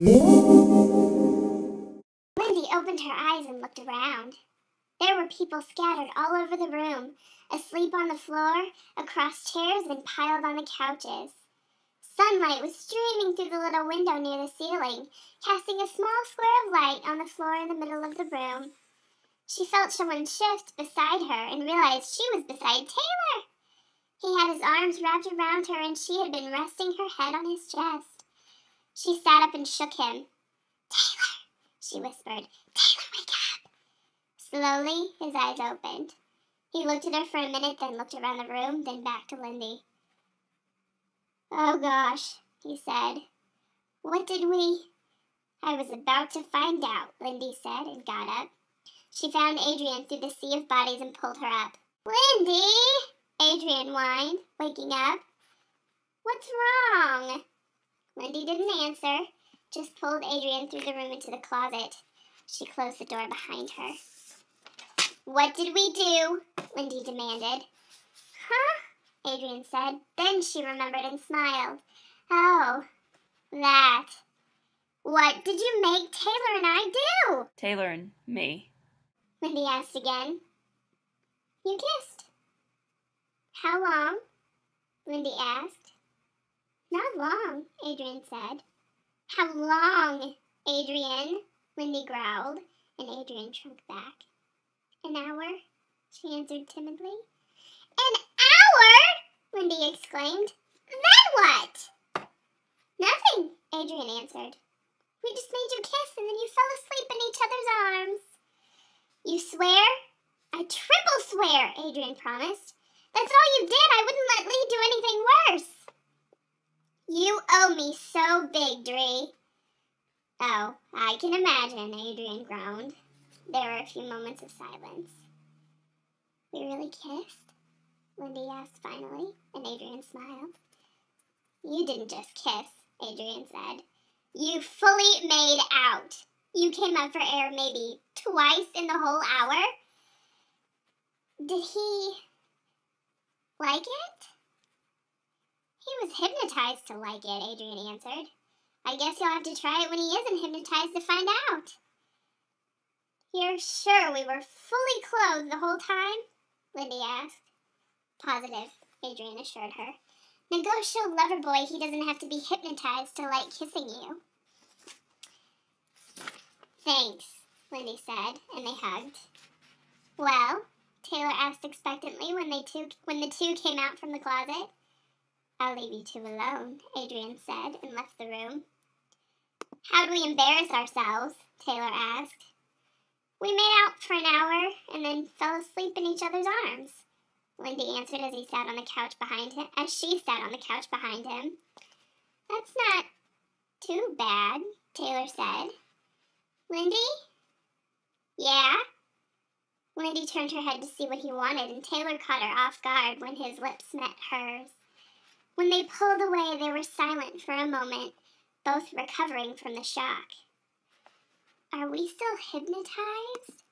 Lindy opened her eyes and looked around. There were people scattered all over the room, asleep on the floor, across chairs, and piled on the couches. Sunlight was streaming through the little window near the ceiling, casting a small square of light on the floor in the middle of the room. She felt someone shift beside her and realized she was beside Taylor. He had his arms wrapped around her and she had been resting her head on his chest. She sat up and shook him. "Taylor," she whispered. "Taylor, wake up." Slowly, his eyes opened. He looked at her for a minute, then looked around the room, then back to Lindy. "Oh gosh," he said. "What did we—" "I was about to find out," Lindy said and got up. She found Adrian through the sea of bodies and pulled her up. "Lindy!" Adrian whined, waking up. "What's wrong?" Lindy didn't answer, just pulled Adrian through the room into the closet. She closed the door behind her. "What did we do?" Lindy demanded. "Huh?" Adrian said. Then she remembered and smiled. "Oh, that. What did you make Taylor and I do?" Taylor and me. Lindy asked again. "You kissed." "How long?" Lindy asked. "Not long," Adrian said. "How long, Adrian?" Lindy growled, and Adrian shrunk back. "An hour," she answered timidly. "An hour?" Lindy exclaimed. "Then what?" "Nothing," Adrian answered. "We just made you kiss and then you fell asleep in each other's arms." "You swear?" "I triple swear," Adrian promised. "That's all you did. I wouldn't let Lee do anything worse." "You owe me so big, Dree." "Oh, I can imagine," Adrian groaned. There were a few moments of silence. "We really kissed?" Lindy asked finally, and Adrian smiled. "You didn't just kiss," Adrian said. "You fully made out. You came up for air maybe twice in the whole hour." "Did he like it?" "He was hypnotized to like it," Adrian answered. "I guess you'll have to try it when he isn't hypnotized to find out." "You're sure we were fully clothed the whole time?" Lindy asked. "Positive," Adrian assured her. "Now go show Loverboy he doesn't have to be hypnotized to like kissing you." "Thanks," Lindy said, and they hugged. "Well?" Taylor asked expectantly when the two came out from the closet. "I'll leave you two alone," Adrian said, and left the room. "How'd we embarrass ourselves?" Taylor asked. "We made out for an hour and then fell asleep in each other's arms," Lindy answered as she sat on the couch behind him. "That's not too bad," Taylor said. "Lindy?" "Yeah?" Lindy turned her head to see what he wanted, and Taylor caught her off guard when his lips met hers. When they pulled away, they were silent for a moment, both recovering from the shock. "Are we still hypnotized?"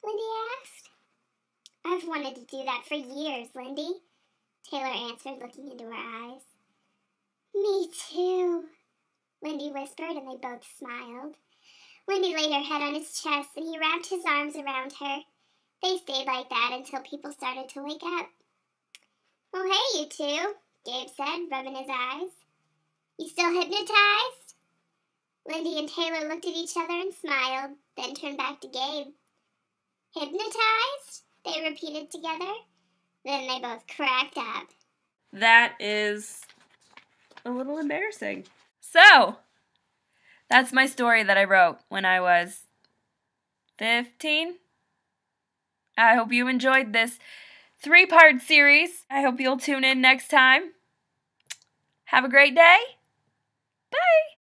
Lindy asked. "I've wanted to do that for years, Lindy," Taylor answered, looking into her eyes. "Me too," Lindy whispered, and they both smiled. Lindy laid her head on his chest, and he wrapped his arms around her. They stayed like that until people started to wake up. "Oh, hey, you two," Gabe said, rubbing his eyes. "You still hypnotized?" Lindy and Taylor looked at each other and smiled, then turned back to Gabe. "Hypnotized?" they repeated together. Then they both cracked up. That is a little embarrassing. So, that's my story that I wrote when I was 15. I hope you enjoyed this 3-part series. I hope you'll tune in next time. Have a great day. Bye.